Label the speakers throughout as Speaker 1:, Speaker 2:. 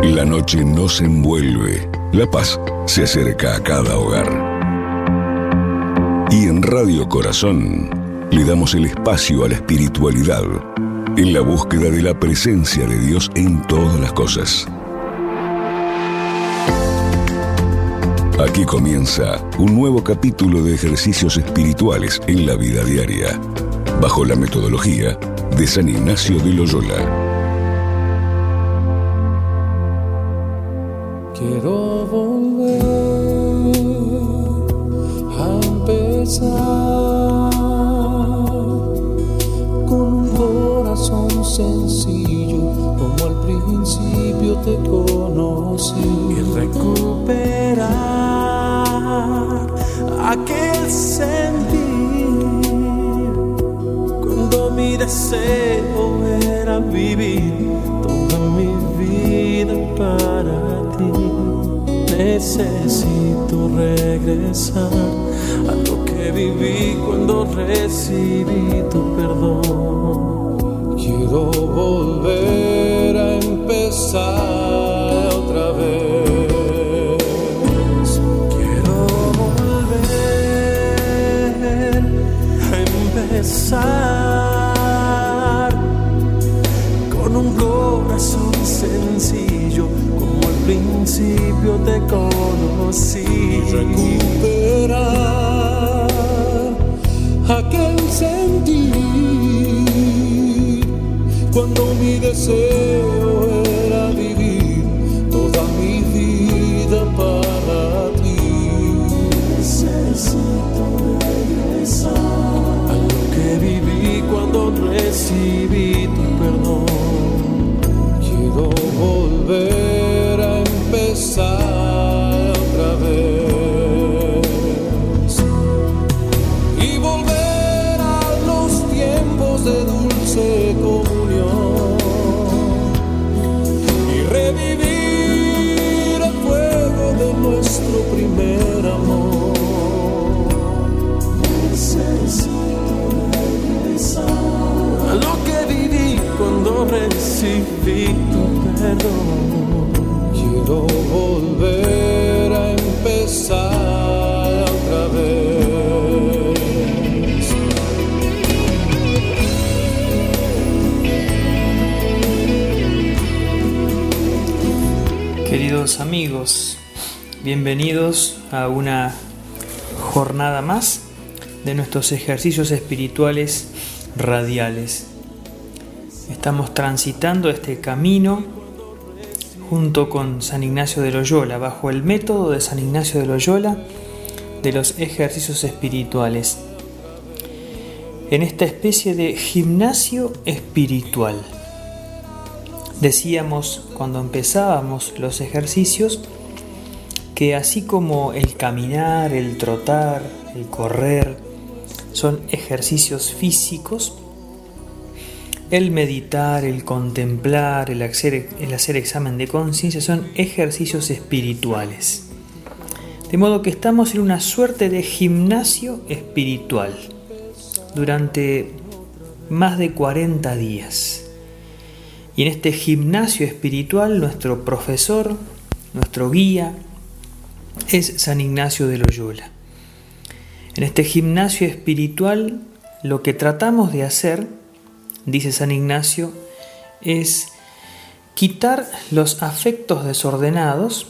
Speaker 1: La noche nos envuelve, la paz se acerca a cada hogar. Y en Radio Corazón le damos el espacio a la espiritualidad, en la búsqueda de la presencia de Dios en todas las cosas. Aquí comienza un nuevo capítulo de ejercicios espirituales en la vida diaria, bajo la metodología de San Ignacio de Loyola.
Speaker 2: Quiero volver a empezar con un corazón sencillo, como al principio te conocí, y recuperar aquel sentir cuando mi deseo era vivir toda mi vida para ti. Necesito regresar a lo que viví cuando recibí tu perdón. Quiero volver a empezar otra vez. Quiero volver a empezar con un corazón sencillo, como al principio te conocí, y recuperar aquel sentir cuando mi deseo era vivir toda mi vida para ti. Necesito regresar a lo que viví cuando recibí tu perdón. Quiero volver a empezar otra vez y volver a los tiempos de dulce comunión y revivir el fuego de nuestro primer amor. Necesito regresar a lo que viví cuando recibí tu perdón. Quiero volver a empezar otra vez.
Speaker 3: Queridos amigos, bienvenidos a una jornada más de nuestros ejercicios espirituales radiales. Estamos transitando este camino junto con San Ignacio de Loyola, bajo el método de San Ignacio de Loyola de los ejercicios espirituales, en esta especie de gimnasio espiritual. Decíamos cuando empezábamos los ejercicios que así como el caminar, el trotar, el correr son ejercicios físicos, el meditar, el contemplar, el hacer examen de conciencia son ejercicios espirituales. De modo que estamos en una suerte de gimnasio espiritual durante más de 40 días. Y en este gimnasio espiritual nuestro profesor, nuestro guía, es San Ignacio de Loyola. En este gimnasio espiritual lo que tratamos de hacer, dice San Ignacio, es quitar los afectos desordenados,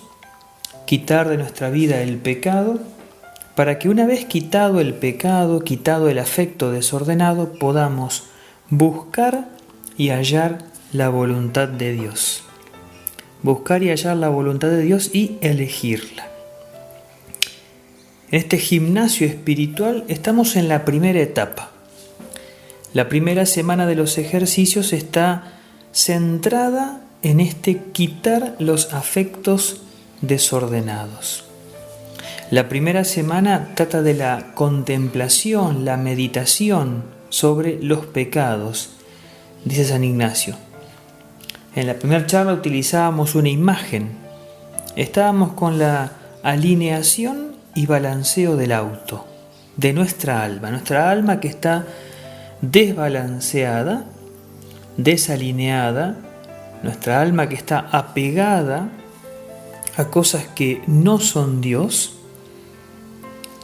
Speaker 3: quitar de nuestra vida el pecado, para que una vez quitado el pecado, quitado el afecto desordenado, podamos buscar y hallar la voluntad de Dios. Buscar y hallar la voluntad de Dios y elegirla. En este gimnasio espiritual estamos en la primera etapa. La primera semana de los ejercicios está centrada en este quitar los afectos desordenados. La primera semana trata de la contemplación, la meditación sobre los pecados, dice San Ignacio. En la primera charla utilizábamos una imagen. Estábamos con la alineación y balanceo del auto, de nuestra alma que está desbalanceada, desalineada, nuestra alma que está apegada a cosas que no son Dios,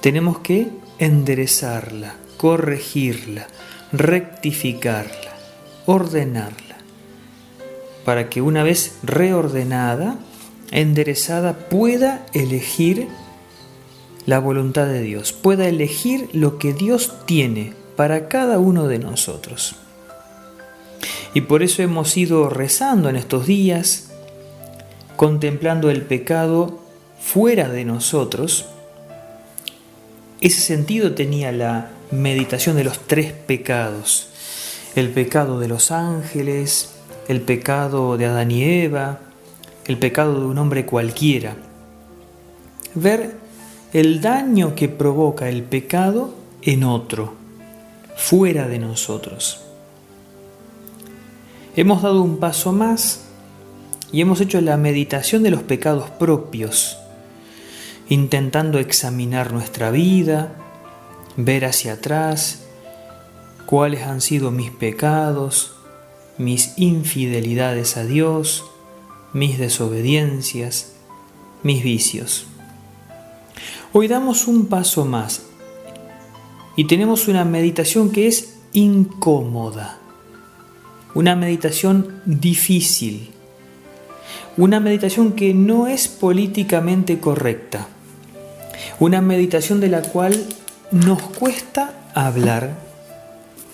Speaker 3: tenemos que enderezarla, corregirla, rectificarla, ordenarla, para que una vez reordenada, enderezada, pueda elegir la voluntad de Dios, pueda elegir lo que Dios tiene para cada uno de nosotros. Y por eso hemos ido rezando en estos días, contemplando el pecado fuera de nosotros. Ese sentido tenía la meditación de los 3 pecados: el pecado de los ángeles, el pecado de Adán y Eva, el pecado de un hombre cualquiera. Ver el daño que provoca el pecado en otro, fuera de nosotros. Hemos dado un paso más y hemos hecho la meditación de los pecados propios, intentando examinar nuestra vida, ver hacia atrás cuáles han sido mis pecados, mis infidelidades a Dios, mis desobediencias, mis vicios. Hoy damos un paso más y tenemos una meditación que es incómoda, una meditación difícil, una meditación que no es políticamente correcta, una meditación de la cual nos cuesta hablar,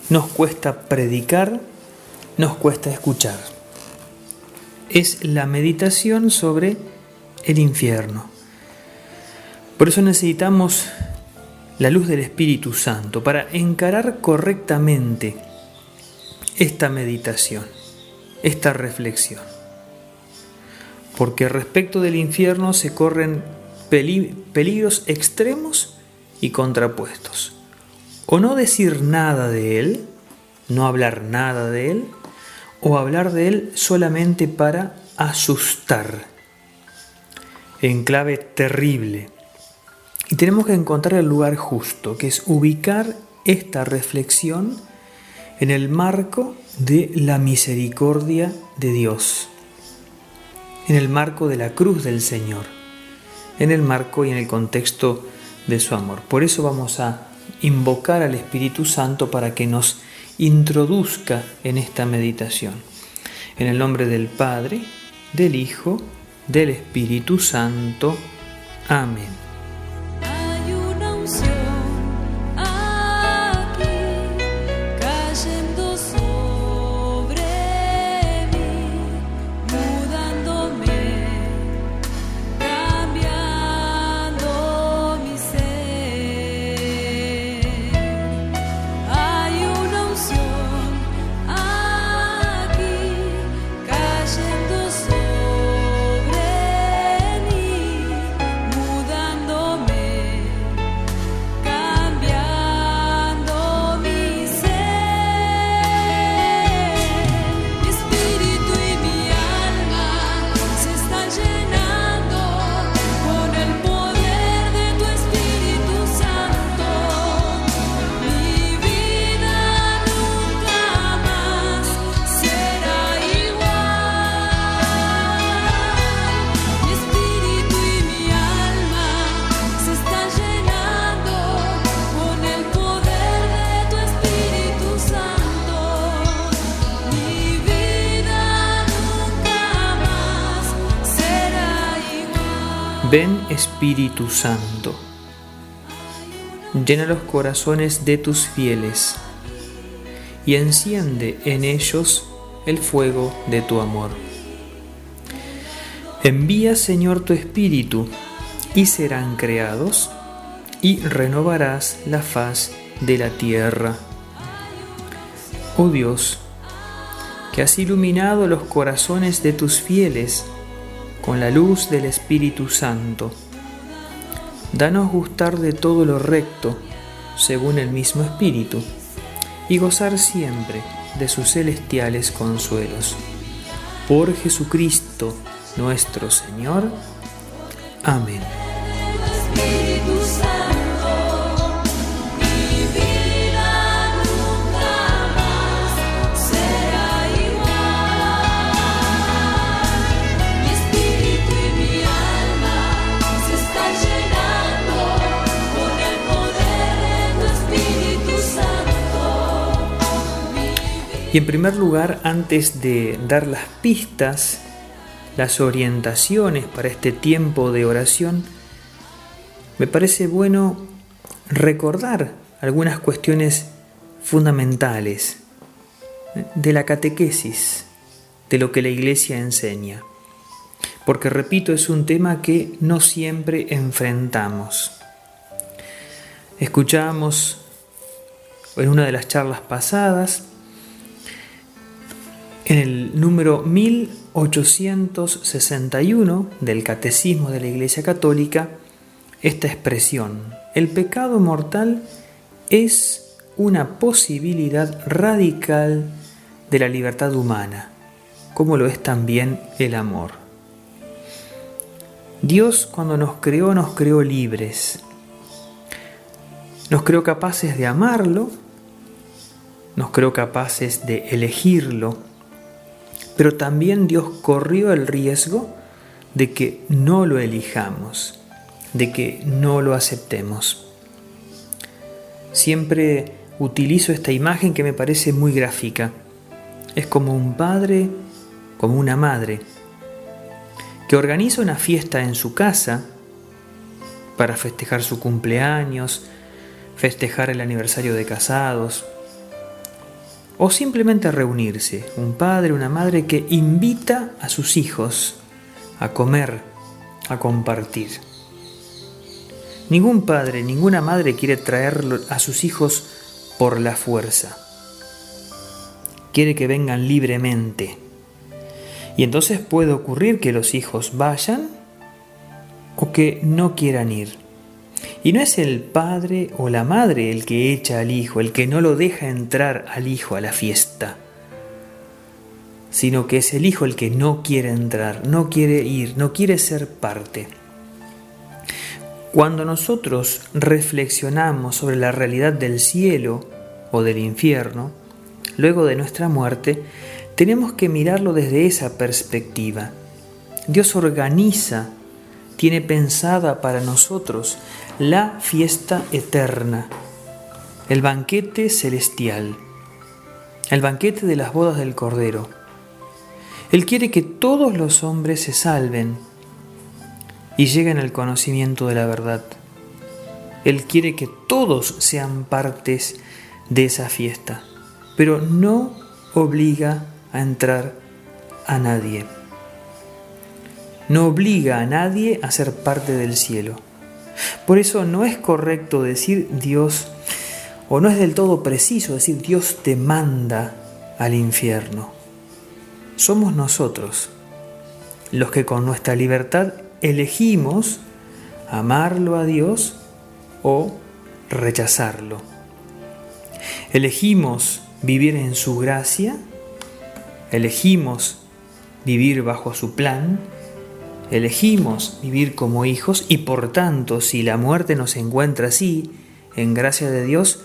Speaker 3: nos cuesta predicar, nos cuesta escuchar. Es la meditación sobre el infierno. Por eso necesitamos la luz del Espíritu Santo para encarar correctamente esta meditación, esta reflexión. Porque respecto del infierno se corren peligros extremos y contrapuestos. O no decir nada de él, no hablar nada de él, o hablar de él solamente para asustar, en clave terrible. Y tenemos que encontrar el lugar justo, que es ubicar esta reflexión en el marco de la misericordia de Dios, en el marco de la cruz del Señor, en el marco y en el contexto de su amor. Por eso vamos a invocar al Espíritu Santo para que nos introduzca en esta meditación. En el nombre del Padre, del Hijo, del Espíritu Santo. Amén. Ven Espíritu Santo, llena los corazones de tus fieles y enciende en ellos el fuego de tu amor. Envía, Señor, tu Espíritu y serán creados y renovarás la faz de la tierra. Oh Dios, que has iluminado los corazones de tus fieles con la luz del Espíritu Santo, danos gustar de todo lo recto, según el mismo Espíritu, y gozar siempre de sus celestiales consuelos. Por Jesucristo nuestro Señor. Amén. Y en primer lugar, antes de dar las pistas, las orientaciones para este tiempo de oración, me parece bueno recordar algunas cuestiones fundamentales de la catequesis, de lo que la Iglesia enseña. Porque, repito, es un tema que no siempre enfrentamos. Escuchábamos en una de las charlas pasadas, en el número 1861 del Catecismo de la Iglesia Católica, esta expresión: el pecado mortal es una posibilidad radical de la libertad humana, como lo es también el amor. Dios, cuando nos creó libres. Nos creó capaces de amarlo, nos creó capaces de elegirlo, pero también Dios corrió el riesgo de que no lo elijamos, de que no lo aceptemos. Siempre utilizo esta imagen que me parece muy gráfica. Es como un padre, como una madre, que organiza una fiesta en su casa para festejar su cumpleaños, festejar el aniversario de casados, o simplemente reunirse. Un padre, una madre que invita a sus hijos a comer, a compartir. Ningún padre, ninguna madre quiere traer a sus hijos por la fuerza. Quiere que vengan libremente. Y entonces puede ocurrir que los hijos vayan o que no quieran ir. Y no es el padre o la madre el que echa al hijo, el que no lo deja entrar al hijo a la fiesta, sino que es el hijo el que no quiere entrar, no quiere ir, no quiere ser parte. Cuando nosotros reflexionamos sobre la realidad del cielo o del infierno, luego de nuestra muerte, tenemos que mirarlo desde esa perspectiva. Dios organiza, tiene pensada para nosotros la fiesta eterna, el banquete celestial, el banquete de las bodas del Cordero. Él quiere que todos los hombres se salven y lleguen al conocimiento de la verdad. Él quiere que todos sean partes de esa fiesta, pero no obliga a entrar a nadie. No obliga a nadie a ser parte del cielo. Por eso no es correcto decir Dios, o no es del todo preciso decir Dios te manda al infierno. Somos nosotros los que con nuestra libertad elegimos amarlo a Dios o rechazarlo. Elegimos vivir en su gracia, elegimos vivir bajo su plan, elegimos vivir como hijos y por tanto, si la muerte nos encuentra así, en gracia de Dios,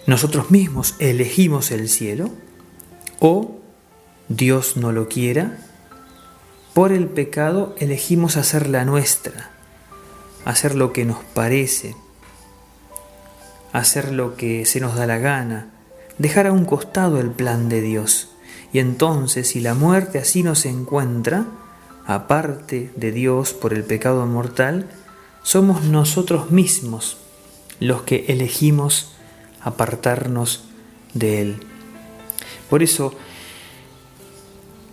Speaker 3: nosotros mismos elegimos el cielo o, Dios no lo quiera, por el pecado elegimos hacer la nuestra, hacer lo que nos parece, hacer lo que se nos da la gana, dejar a un costado el plan de Dios. Y entonces, si la muerte así nos encuentra, aparte de Dios por el pecado mortal, somos nosotros mismos los que elegimos apartarnos de Él. Por eso,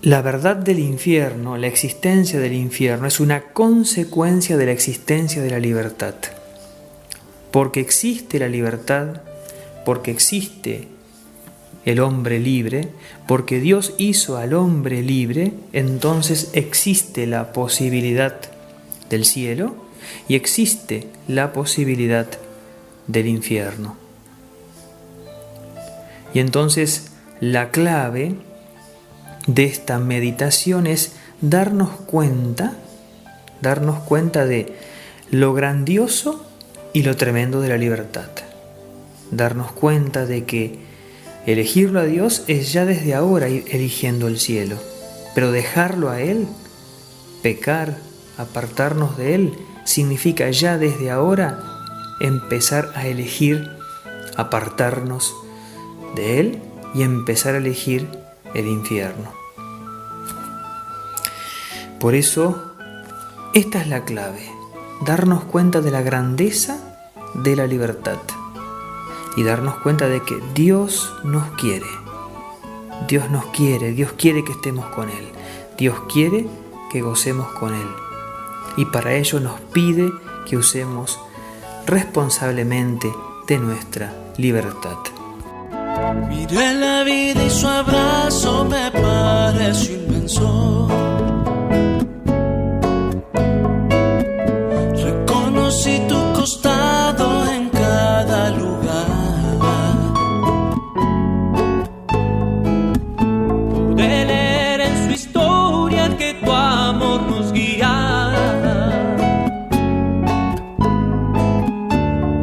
Speaker 3: la verdad del infierno, la existencia del infierno, es una consecuencia de la existencia de la libertad. Porque existe la libertad, porque existe el hombre libre, porque Dios hizo al hombre libre, entonces existe la posibilidad del cielo y existe la posibilidad del infierno. Y entonces la clave de esta meditación es darnos cuenta de lo grandioso y lo tremendo de la libertad. Darnos cuenta de que elegirlo a Dios es ya desde ahora ir eligiendo el cielo, pero dejarlo a Él, pecar, apartarnos de Él, significa ya desde ahora empezar a elegir apartarnos de Él y empezar a elegir el infierno. Por eso, esta es la clave, darnos cuenta de la grandeza de la libertad y darnos cuenta de que Dios nos quiere. Dios quiere que estemos con Él. Dios quiere que gocemos con Él. Y para ello nos pide que usemos responsablemente de nuestra libertad.
Speaker 2: Miré la vida y su abrazo me pareció inmenso. Reconocí tu costado en cada lugar. Pude leer en su historia que tu amor nos guía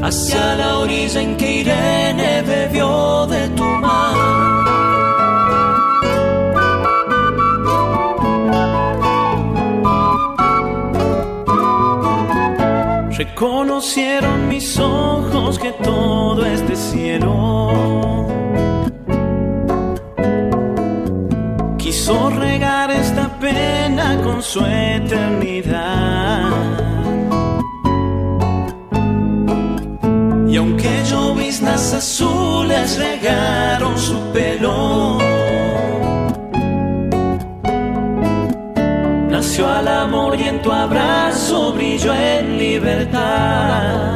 Speaker 2: hacia la orilla en que Irene bebió de tu mar. Reconocieron mis ojos que todo este cielo quiso regar esta pena con su eternidad. Y aunque lloviznas azules regaron su pelo, nació al amor y en tu abrazo brilló en libertad.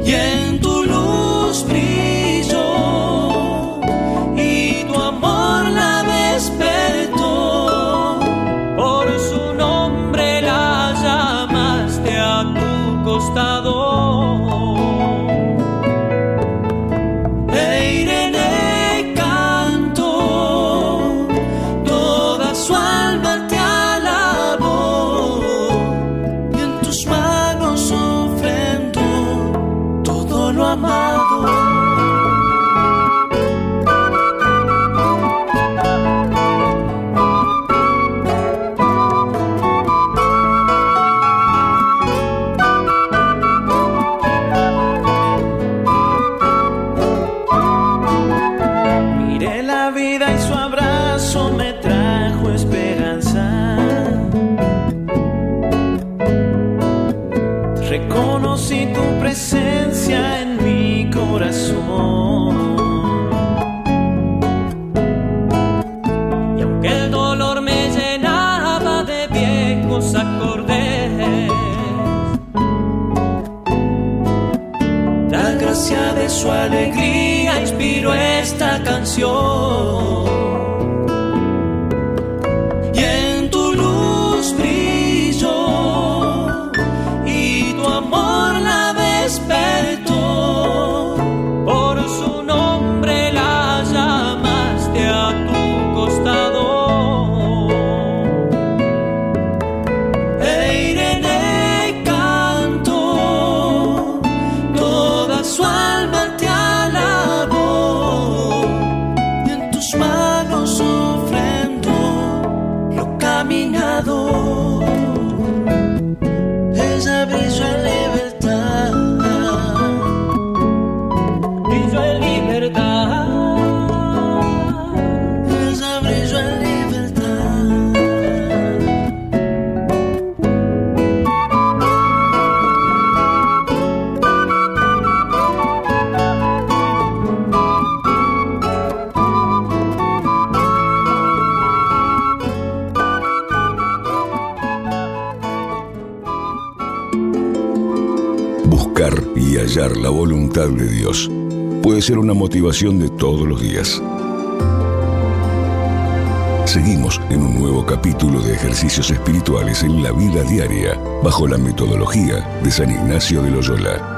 Speaker 2: Y en tu luz brilló y tu amor la despertó. Por su nombre la llamaste a tu costado. E Irene cantó, toda su alma te alabó, y en tus manos ofrendó todo lo amado. Miré la vida y su abrazo me trajo esperanza. Reconocí tu presencia en mi corazón. Y aunque el dolor me llenaba de viejos acordes, la gracia de su alegría inspiró esta canción. Y en tu luz brilló y tu amor la despertó. Por su nombre la llamaste a tu costado. E Irene cantó, toda su alma te alabó, y en tus manos ofrendó lo caminado. Ella brilló en libertad, brilló en libertad. Ella brilló en libertad.
Speaker 1: Buscar y hallar la voluntad de Dios puede ser una motivación de todos los días. Seguimos en un nuevo capítulo de ejercicios espirituales en la vida diaria, bajo la metodología de San Ignacio de Loyola.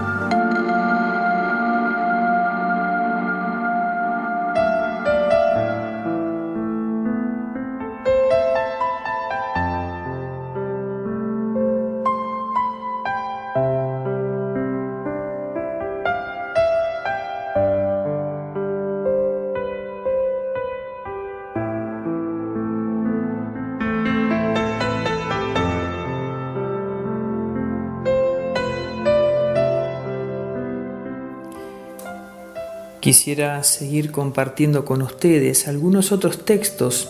Speaker 3: Quisiera seguir compartiendo con ustedes algunos otros textos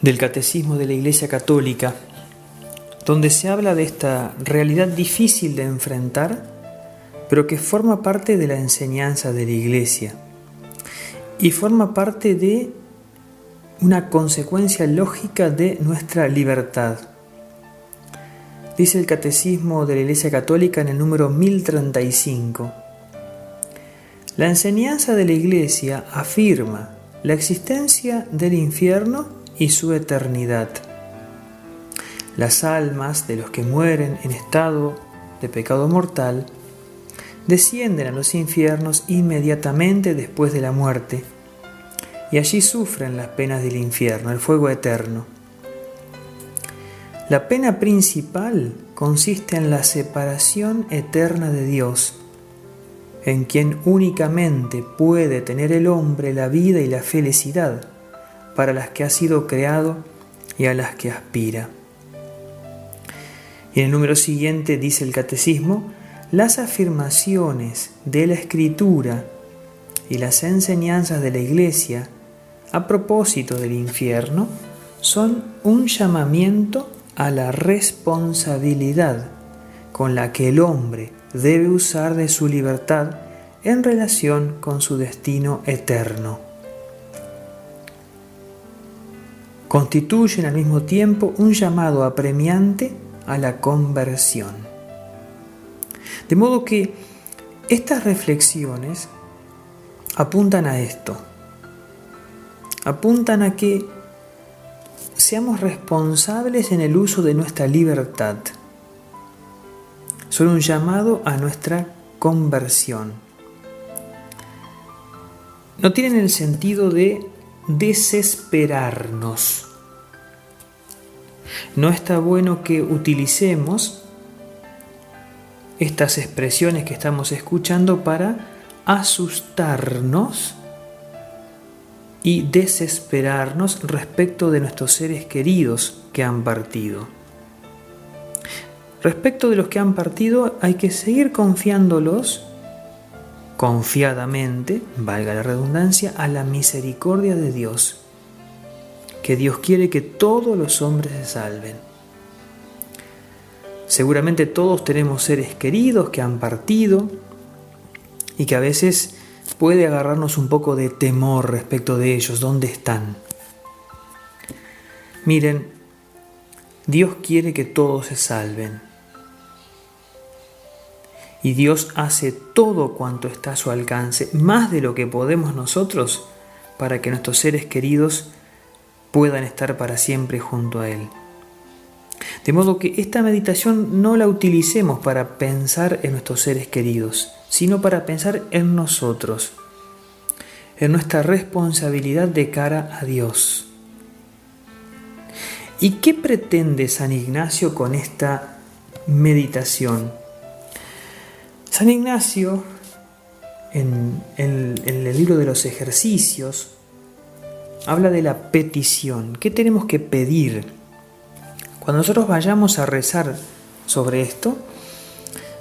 Speaker 3: del Catecismo de la Iglesia Católica, donde se habla de esta realidad difícil de enfrentar, pero que forma parte de la enseñanza de la Iglesia y forma parte de una consecuencia lógica de nuestra libertad. Dice el Catecismo de la Iglesia Católica en el número 1035. La enseñanza de la Iglesia afirma la existencia del infierno y su eternidad. Las almas de los que mueren en estado de pecado mortal descienden a los infiernos inmediatamente después de la muerte y allí sufren las penas del infierno, el fuego eterno. La pena principal consiste en la separación eterna de Dios, en quien únicamente puede tener el hombre la vida y la felicidad para las que ha sido creado y a las que aspira. Y en el número siguiente dice el Catecismo: las afirmaciones de la Escritura y las enseñanzas de la Iglesia a propósito del infierno son un llamamiento a la responsabilidad con la que el hombre debe usar de su libertad en relación con su destino eterno. Constituyen al mismo tiempo un llamado apremiante a la conversión. De modo que estas reflexiones apuntan a esto, apuntan a que seamos responsables en el uso de nuestra libertad. Son un llamado a nuestra conversión. No tienen el sentido de desesperarnos. No está bueno que utilicemos estas expresiones que estamos escuchando para asustarnos y desesperarnos respecto de nuestros seres queridos que han partido. Respecto de los que han partido, hay que seguir confiándolos confiadamente, valga la redundancia, a la misericordia de Dios, que Dios quiere que todos los hombres se salven. Seguramente todos tenemos seres queridos que han partido y que a veces puede agarrarnos un poco de temor respecto de ellos. ¿Dónde están? Miren, Dios quiere que todos se salven. Y Dios hace todo cuanto está a su alcance, más de lo que podemos nosotros, para que nuestros seres queridos puedan estar para siempre junto a Él. De modo que esta meditación no la utilicemos para pensar en nuestros seres queridos, sino para pensar en nosotros, en nuestra responsabilidad de cara a Dios. ¿Y qué pretende San Ignacio con esta meditación? San Ignacio, en el libro de los ejercicios, habla de la petición. ¿Qué tenemos que pedir? Cuando nosotros vayamos a rezar sobre esto,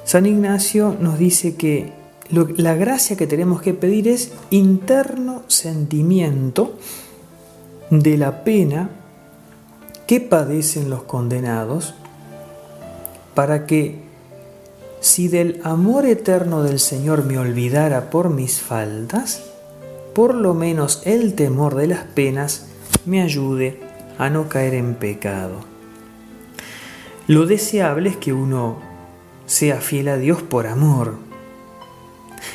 Speaker 3: San Ignacio nos dice que la gracia que tenemos que pedir es interno sentimiento de la pena que padecen los condenados, para que, si del amor eterno del Señor me olvidara por mis faltas, por lo menos el temor de las penas me ayude a no caer en pecado. Lo deseable es que uno sea fiel a Dios por amor.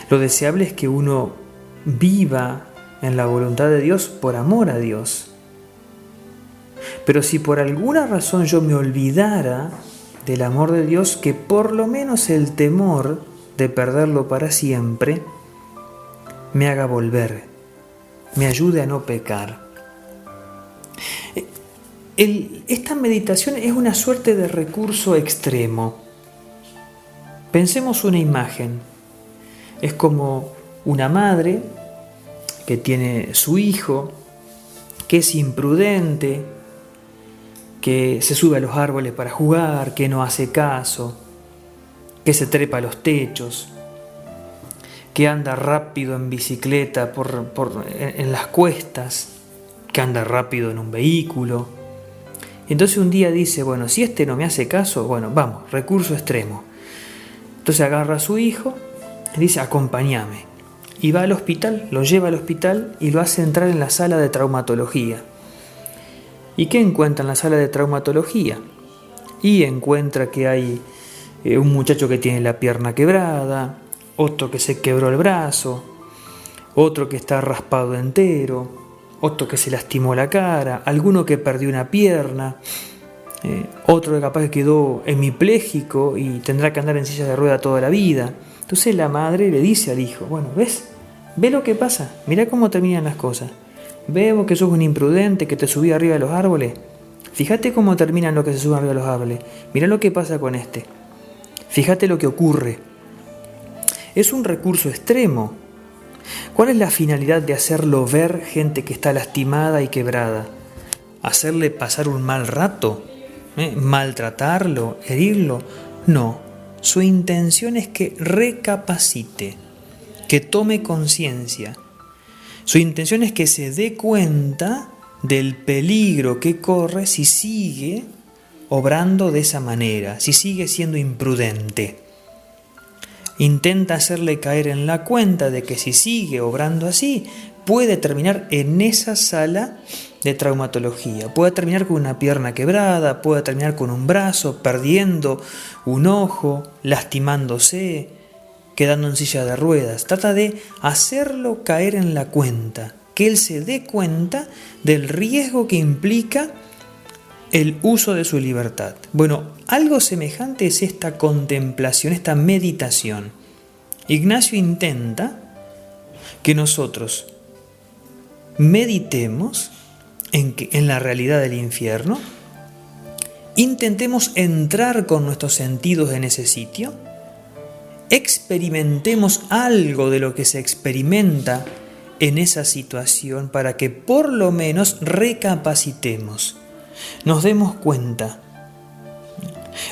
Speaker 3: Lo deseable es que uno viva en la voluntad de Dios por amor a Dios. Pero si por alguna razón yo me olvidara del amor de Dios, que por lo menos el temor de perderlo para siempre me haga volver, me ayude a no pecar. Esta meditación es una suerte de recurso extremo. Pensemos una imagen. Es como una madre que tiene su hijo, que es imprudente, que se sube a los árboles para jugar, que no hace caso, que se trepa a los techos, que que anda rápido en bicicleta en las cuestas, que anda rápido en un vehículo. Entonces un día dice, bueno, si este no me hace caso, bueno, vamos, recurso extremo. Entonces agarra a su hijo y dice, acompáñame. Y va al hospital, lo lleva al hospital y lo hace entrar en la sala de traumatología. ¿Y qué encuentra en la sala de traumatología? Y encuentra que hay un muchacho que tiene la pierna quebrada, otro que se quebró el brazo, otro que está raspado entero, otro que se lastimó la cara, alguno que perdió una pierna, otro que capaz que quedó hemipléjico y tendrá que andar en silla de rueda toda la vida. Entonces la madre le dice al hijo, bueno, ¿ves? ¿Ve lo que pasa? Mirá cómo terminan las cosas. Vemos que sos un imprudente que te subí arriba de los árboles. Fíjate cómo terminan los que se suben arriba de los árboles. Mirá lo que pasa con este. Fíjate lo que ocurre. Es un recurso extremo. ¿Cuál es la finalidad de hacerlo ver gente que está lastimada y quebrada? ¿Hacerle pasar un mal rato? ¿Maltratarlo? ¿Herirlo? No. Su intención es que recapacite, que tome conciencia. Su intención es que se dé cuenta del peligro que corre si sigue obrando de esa manera, si sigue siendo imprudente. Intenta hacerle caer en la cuenta de que si sigue obrando así, puede terminar en esa sala de traumatología. Puede terminar con una pierna quebrada, puede terminar con un brazo, perdiendo un ojo, lastimándose, quedando en silla de ruedas. Trata de hacerlo caer en la cuenta, que él se dé cuenta del riesgo que implica el uso de su libertad. Bueno, algo semejante es esta contemplación, esta meditación. Ignacio intenta que nosotros meditemos en la realidad del infierno, intentemos entrar con nuestros sentidos en ese sitio, experimentemos algo de lo que se experimenta en esa situación para que por lo menos recapacitemos, nos demos cuenta.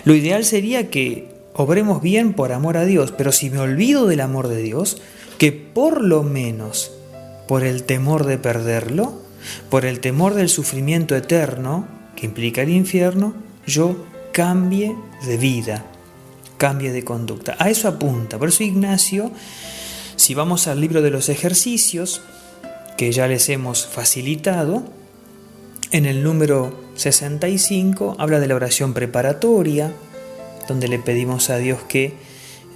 Speaker 3: Lo ideal sería que obremos bien por amor a Dios, pero si me olvido del amor de Dios, que por lo menos por el temor de perderlo, por el temor del sufrimiento eterno que implica el infierno, yo cambie de vida, cambie de conducta. A eso apunta. Por eso Ignacio, si vamos al libro de los ejercicios, que ya les hemos facilitado, en el número 65 habla de la oración preparatoria, donde le pedimos a Dios que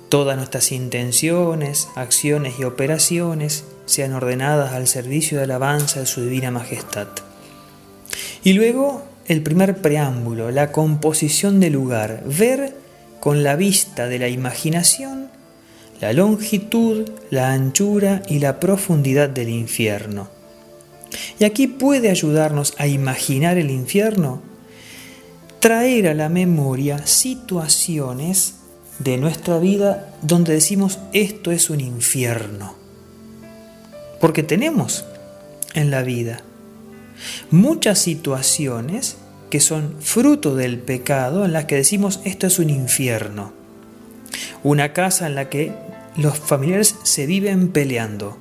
Speaker 3: todas nuestras intenciones, acciones y operaciones sean ordenadas al servicio de alabanza de su divina majestad. Y luego el primer preámbulo, la composición del lugar, ver con la vista de la imaginación la longitud, la anchura y la profundidad del infierno. Y aquí puede ayudarnos a imaginar el infierno, traer a la memoria situaciones de nuestra vida donde decimos esto es un infierno. Porque tenemos en la vida muchas situaciones que son fruto del pecado en las que decimos esto es un infierno. Una casa en la que los familiares se viven peleando,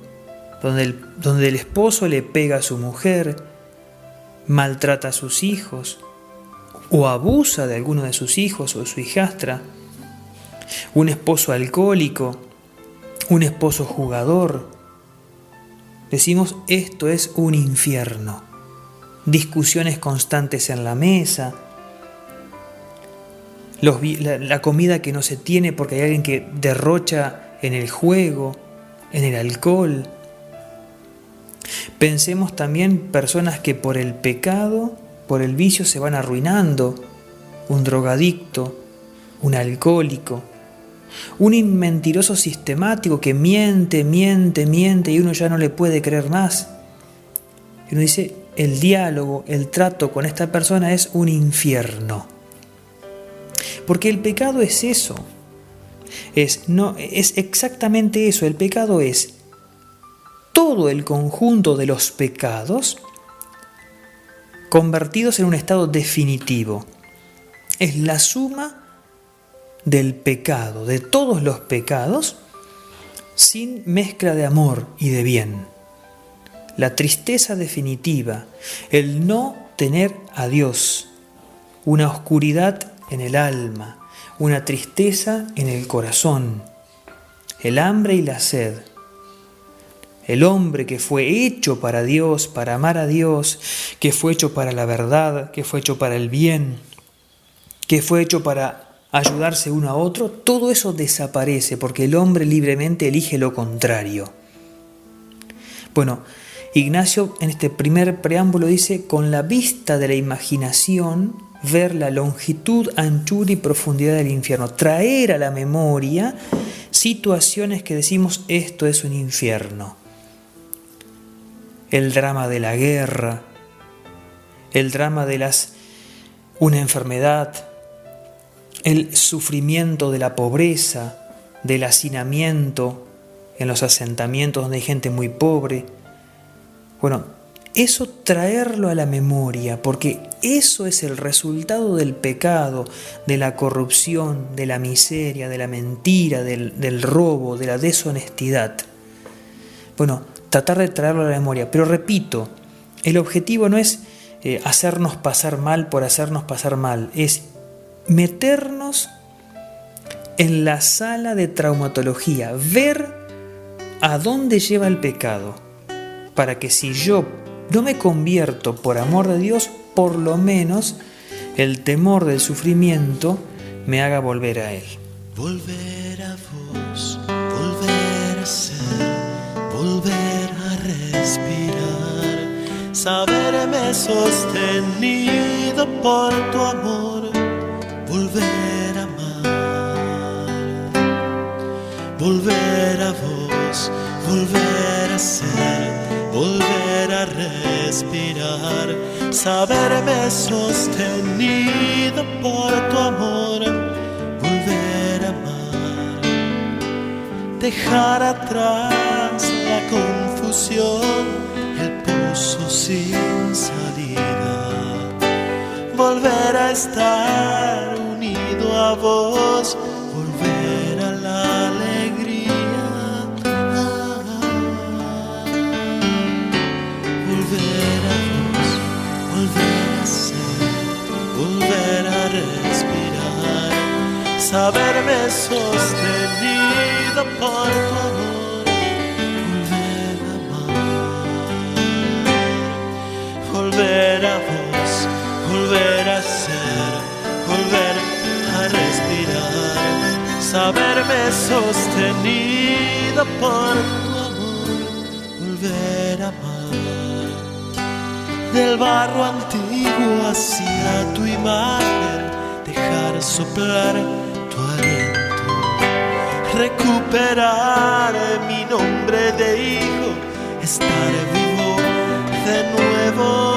Speaker 3: donde el esposo le pega a su mujer, maltrata a sus hijos o abusa de alguno de sus hijos o de su hijastra, un esposo alcohólico, un esposo jugador. Decimos esto es un infierno. Discusiones constantes en la mesa, la comida que no se tiene porque hay alguien que derrocha en el juego, en el alcohol. Pensemos también personas que por el pecado, por el vicio se van arruinando, un drogadicto, un alcohólico, un mentiroso sistemático que miente y uno ya no le puede creer más. Y uno dice, el diálogo, el trato con esta persona es un infierno. Porque el pecado es eso, es exactamente eso. El pecado es todo el conjunto de los pecados convertidos en un estado definitivo. Es la suma del pecado, de todos los pecados, sin mezcla de amor y de bien. La tristeza definitiva, el no tener a Dios, una oscuridad en el alma, una tristeza en el corazón, el hambre y la sed. El hombre que fue hecho para Dios, para amar a Dios, que fue hecho para la verdad, que fue hecho para el bien, que fue hecho para ayudarse uno a otro, todo eso desaparece porque el hombre libremente elige lo contrario. Bueno, Ignacio en este primer preámbulo dice, con la vista de la imaginación, ver la longitud, anchura y profundidad del infierno, traer a la memoria situaciones que decimos esto es un infierno. El drama de la guerra, el drama de una enfermedad, el sufrimiento de la pobreza, del hacinamiento en los asentamientos donde hay gente muy pobre. Bueno, eso traerlo a la memoria, porque eso es el resultado del pecado, de la corrupción, de la miseria, de la mentira, del robo, de la deshonestidad. Bueno, tratar de traerlo a la memoria, pero repito, el objetivo no es hacernos pasar mal por hacernos pasar mal, es meternos en la sala de traumatología, ver a dónde lleva el pecado, para que si yo no me convierto por amor de Dios, por lo menos el temor del sufrimiento me haga volver a Él.
Speaker 2: Volver a vos, volver a ser, volver a respirar, saberme sostenido por tu amor, volver a amar, volver a vos, volver a ser, volver a respirar, saberme sostenido por tu amor, volver a amar, dejar atrás la confusión, el pozo sin salida, volver a estar unido a vos, volver a la alegría. Volver a vos, volver a ser, volver a respirar, saberme sostenido por tu amor, volver a amar, volver a vos, volver a ser, volver a respirar, saberme sostenido por tu amor, volver a amar. Del barro antiguo hacia tu imagen, dejar soplar tu aliento, recuperar mi nombre de hijo, estar vivo de nuevo.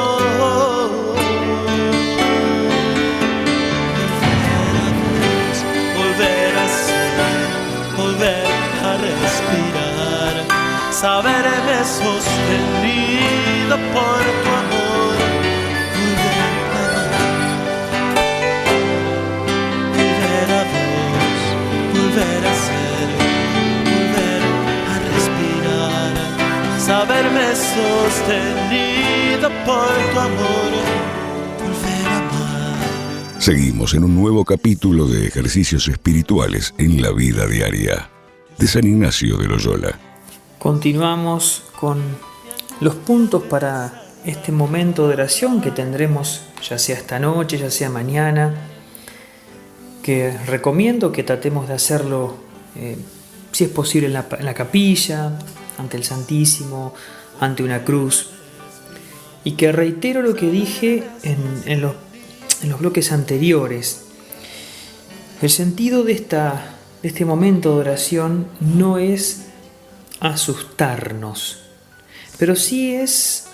Speaker 2: Volver a vos, volver a ser, volver a respirar, saberme sostenido por tu amor. Volver a ser, volver a respirar, saberme sostenido por tu amor, volver a amar.
Speaker 1: Seguimos en un nuevo capítulo de ejercicios espirituales en la vida diaria de San Ignacio de Loyola.
Speaker 3: Continuamos con los puntos para este momento de oración que tendremos ya sea esta noche, ya sea mañana, que recomiendo que tratemos de hacerlo, si es posible, en la capilla, ante el Santísimo, ante una cruz. Y que reitero lo que dije en los bloques anteriores. El sentido de este momento de oración no es asustarnos, pero sí es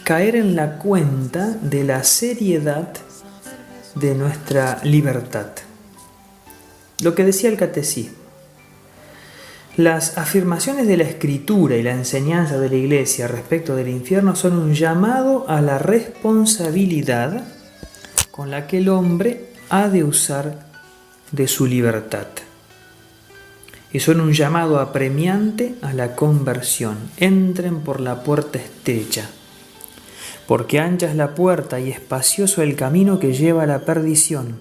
Speaker 3: caer en la cuenta de la seriedad de nuestra libertad. Lo que decía el catecismo: las afirmaciones de la Escritura y la enseñanza de la Iglesia respecto del infierno son un llamado a la responsabilidad con la que el hombre ha de usar de su libertad. y son un llamado apremiante a la conversión. Entren por la puerta estrecha, porque ancha es la puerta y espacioso el camino que lleva a la perdición,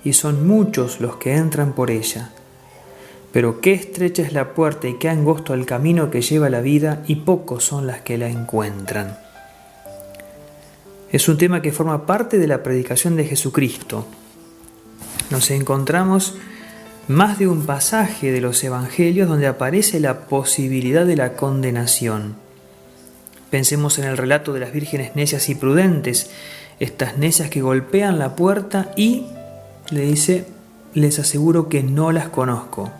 Speaker 3: y son muchos los que entran por ella. Pero qué estrecha es la puerta y qué angosto el camino que lleva a la vida, y pocos son las que la encuentran. Es un tema que forma parte de la predicación de Jesucristo. Nos encontramos más de un pasaje de los evangelios donde aparece la posibilidad de la condenación. Pensemos en el relato de las vírgenes necias y prudentes, estas necias que golpean la puerta y le dice: les aseguro que no las conozco.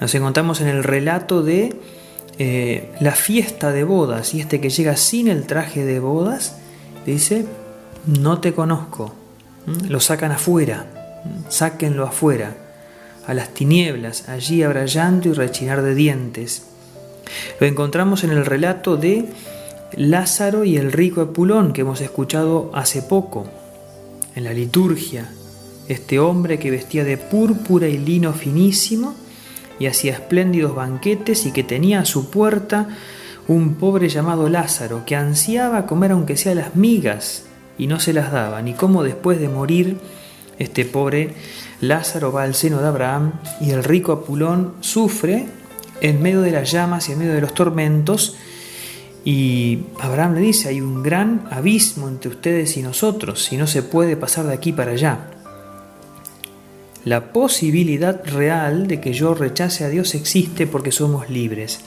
Speaker 3: Nos encontramos en el relato de la fiesta de bodas, y este que llega sin el traje de bodas le dice: no te conozco. Lo sacan afuera, sáquenlo afuera, a las tinieblas, allí habrá llanto y rechinar de dientes. Lo encontramos en el relato de Lázaro y el rico Epulón, que hemos escuchado hace poco en la liturgia. Este hombre que vestía de púrpura y lino finísimo y hacía espléndidos banquetes, y que tenía a su puerta un pobre llamado Lázaro, que ansiaba comer aunque sea las migas y no se las daban. Y cómo después de morir este pobre Lázaro va al seno de Abraham, y el rico Epulón sufre en medio de las llamas y en medio de los tormentos, y Abraham le dice: hay un gran abismo entre ustedes y nosotros, y no se puede pasar de aquí para allá. La posibilidad real de que yo rechace a Dios existe porque somos libres.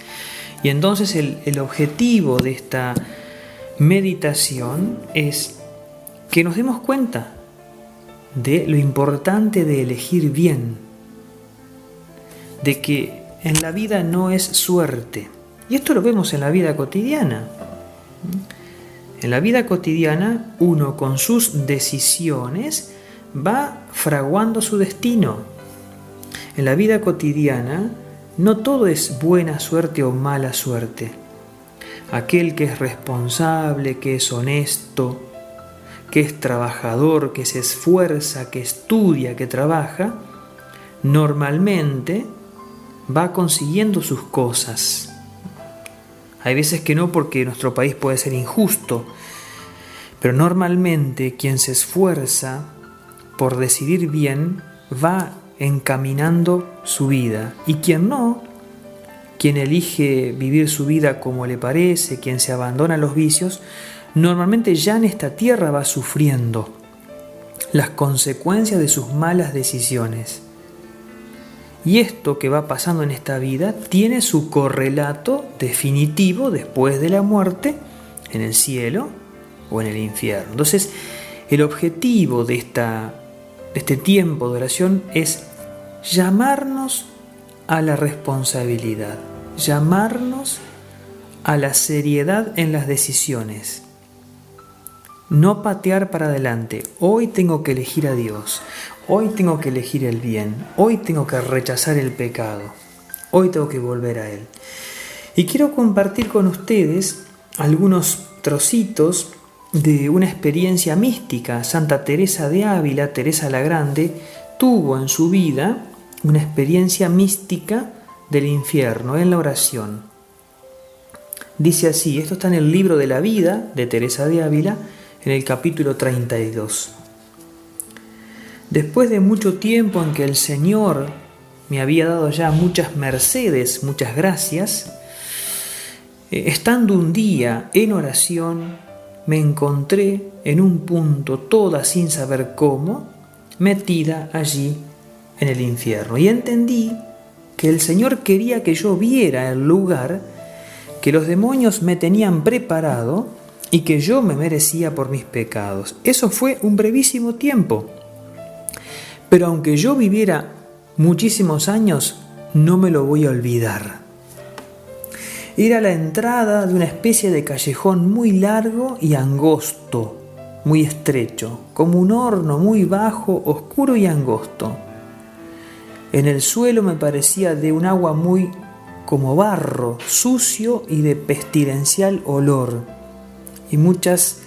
Speaker 3: Y entonces el objetivo de esta meditación es que nos demos cuenta de lo importante de elegir bien, de que en la vida no es suerte. Y esto lo vemos en la vida cotidiana. En la vida cotidiana uno con sus decisiones va fraguando su destino. En la vida cotidiana no todo es buena suerte o mala suerte. Aquel que es responsable, que es honesto, que es trabajador, que se esfuerza, que estudia, que trabaja, normalmente va consiguiendo sus cosas. Hay veces que no, porque nuestro país puede ser injusto, pero normalmente quien se esfuerza por decidir bien va encaminando su vida, y quien no, quien elige vivir su vida como le parece, quien se abandona a los vicios, normalmente ya en esta tierra va sufriendo las consecuencias de sus malas decisiones. Y esto que va pasando en esta vida tiene su correlato definitivo después de la muerte, en el cielo o en el infierno. Entonces, el objetivo de este tiempo de oración es llamarnos a la responsabilidad, llamarnos a la seriedad en las decisiones. No patear para adelante. Hoy tengo que elegir a Dios. Hoy tengo que elegir el bien. Hoy tengo que rechazar el pecado. Hoy tengo que volver a Él. Y quiero compartir con ustedes algunos trocitos de una experiencia mística. Santa Teresa de Ávila, Teresa la Grande, tuvo en su vida una experiencia mística del infierno en la oración. Dice así, esto está en el libro de la vida de Teresa de Ávila, en el capítulo 32. Después de mucho tiempo en que el Señor me había dado ya muchas mercedes, muchas gracias, estando un día en oración, me encontré en un punto, toda sin saber cómo, metida allí en el infierno. Y entendí que el Señor quería que yo viera el lugar que los demonios me tenían preparado y que yo me merecía por mis pecados. Eso fue un brevísimo tiempo. Pero aunque yo viviera muchísimos años, no me lo voy a olvidar. Era la entrada de una especie de callejón muy largo y angosto, muy estrecho, como un horno muy bajo, oscuro y angosto. En el suelo me parecía de un agua muy como barro, sucio y de pestilencial olor, y muchos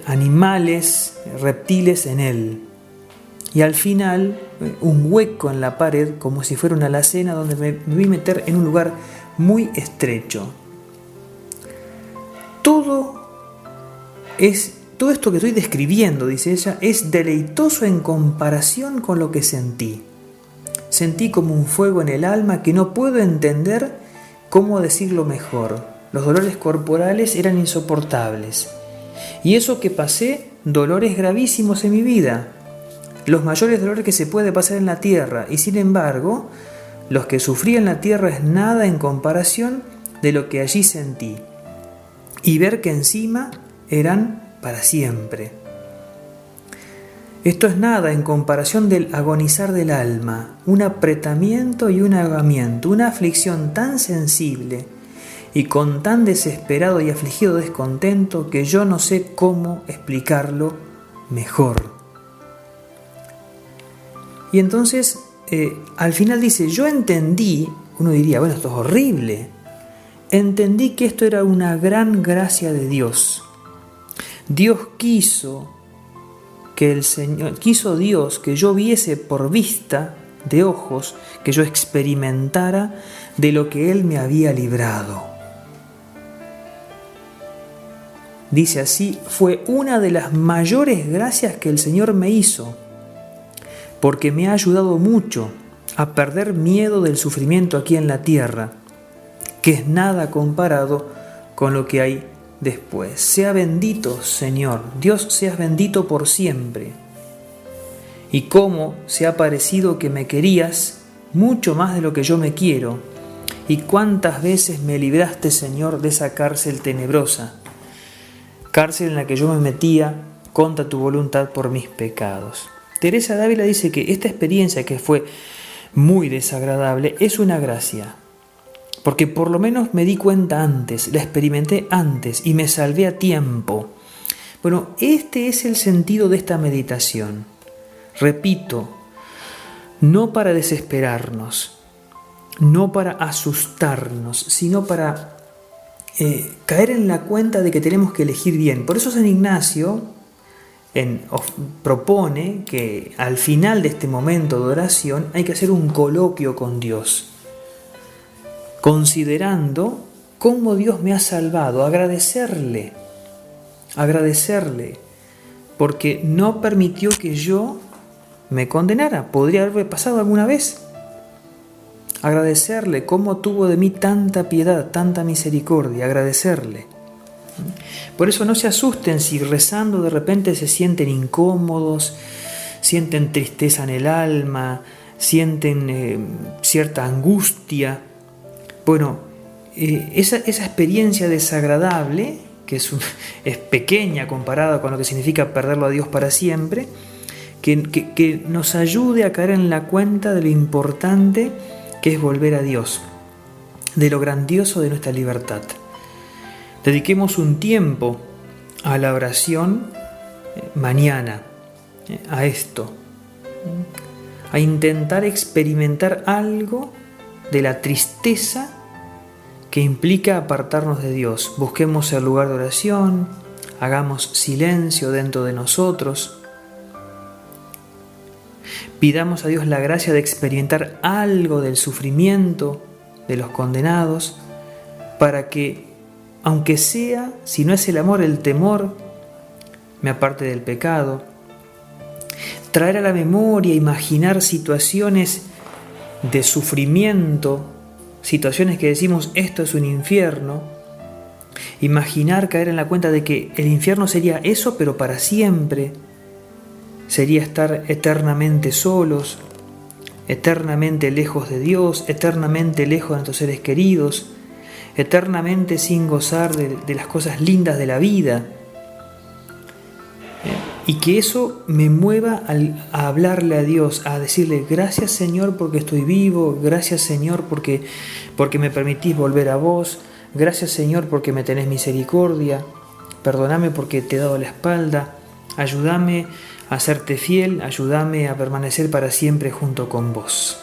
Speaker 3: animales, reptiles en él. Y al final, un hueco en la pared, como si fuera una alacena donde me voy a meter en un lugar muy estrecho. Todo esto que estoy describiendo, dice ella, es deleitoso en comparación con lo que sentí. Sentí como un fuego en el alma que no puedo entender cómo decirlo mejor. Los dolores corporales eran insoportables. Y eso que pasé, dolores gravísimos en mi vida. Los mayores dolores que se puede pasar en la tierra. Y sin embargo, los que sufrí en la tierra es nada en comparación de lo que allí sentí. Y ver que encima eran para siempre. Esto es nada en comparación del agonizar del alma, un apretamiento y un ahogamiento, una aflicción tan sensible y con tan desesperado y afligido descontento que yo no sé cómo explicarlo mejor. Y entonces, al final dice, yo entendí, uno diría, bueno, esto es horrible, entendí que esto era una gran gracia de Dios. Dios quiso Dios que yo viese por vista de ojos, que yo experimentara de lo que Él me había librado. Dice así, fue una de las mayores gracias que el Señor me hizo, porque me ha ayudado mucho a perder miedo del sufrimiento aquí en la tierra, que es nada comparado con lo que hay después. Sea bendito, Señor, Dios seas bendito por siempre. Y cómo se ha parecido que me querías mucho más de lo que yo me quiero, y cuántas veces me libraste, Señor, de esa cárcel tenebrosa, cárcel en la que yo me metía contra tu voluntad por mis pecados. Teresa de Ávila dice que esta experiencia, que fue muy desagradable, es una gracia, porque por lo menos me di cuenta antes, la experimenté antes y me salvé a tiempo. Bueno, este es el sentido de esta meditación. Repito, no para desesperarnos, no para asustarnos, sino para caer en la cuenta de que tenemos que elegir bien. Por eso San Ignacio propone que al final de este momento de oración hay que hacer un coloquio con Dios, considerando cómo Dios me ha salvado, agradecerle, porque no permitió que yo me condenara. Podría haber pasado alguna vez. Agradecerle cómo tuvo de mí tanta piedad, tanta misericordia, agradecerle. Por eso no se asusten si rezando de repente se sienten incómodos, sienten tristeza en el alma, sienten cierta angustia. Bueno, esa experiencia desagradable, que es pequeña comparada con lo que significa perderlo a Dios para siempre, que nos ayude a caer en la cuenta de lo importante que es volver a Dios, de lo grandioso de nuestra libertad. Dediquemos un tiempo a la oración mañana, a esto, a intentar experimentar algo de la tristeza que implica apartarnos de Dios. Busquemos el lugar de oración, hagamos silencio dentro de nosotros, pidamos a Dios la gracia de experimentar algo del sufrimiento de los condenados, para que, aunque sea, si no es el amor, el temor, me aparte del pecado. Traer a la memoria, imaginar situaciones de sufrimiento, situaciones que decimos esto es un infierno. Imaginar, caer en la cuenta de que el infierno sería eso, pero para siempre. Sería estar eternamente solos, eternamente lejos de Dios, eternamente lejos de nuestros seres queridos, eternamente sin gozar de las cosas lindas de la vida. Y que eso me mueva a hablarle a Dios, a decirle gracias Señor porque estoy vivo, gracias Señor porque me permitís volver a vos, gracias Señor porque me tenés misericordia, perdóname porque te he dado la espalda, ayúdame a serte fiel, ayúdame a permanecer para siempre junto con vos.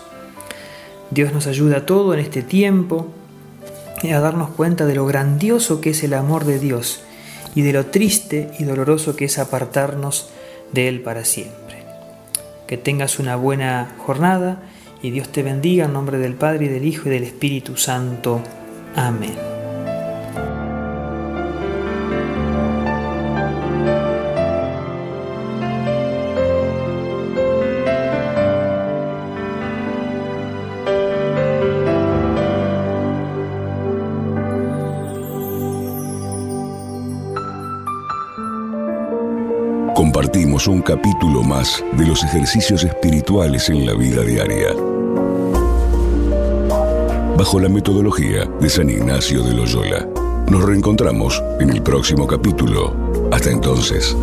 Speaker 3: Dios nos ayuda a todo en este tiempo a darnos cuenta de lo grandioso que es el amor de Dios y de lo triste y doloroso que es apartarnos de Él para siempre. que tengas una buena jornada y Dios te bendiga en nombre del Padre, y del Hijo y del Espíritu Santo. Amén.
Speaker 1: Compartimos un capítulo más de los ejercicios espirituales en la vida diaria, bajo la metodología de San Ignacio de Loyola. Nos reencontramos en el próximo capítulo. Hasta entonces.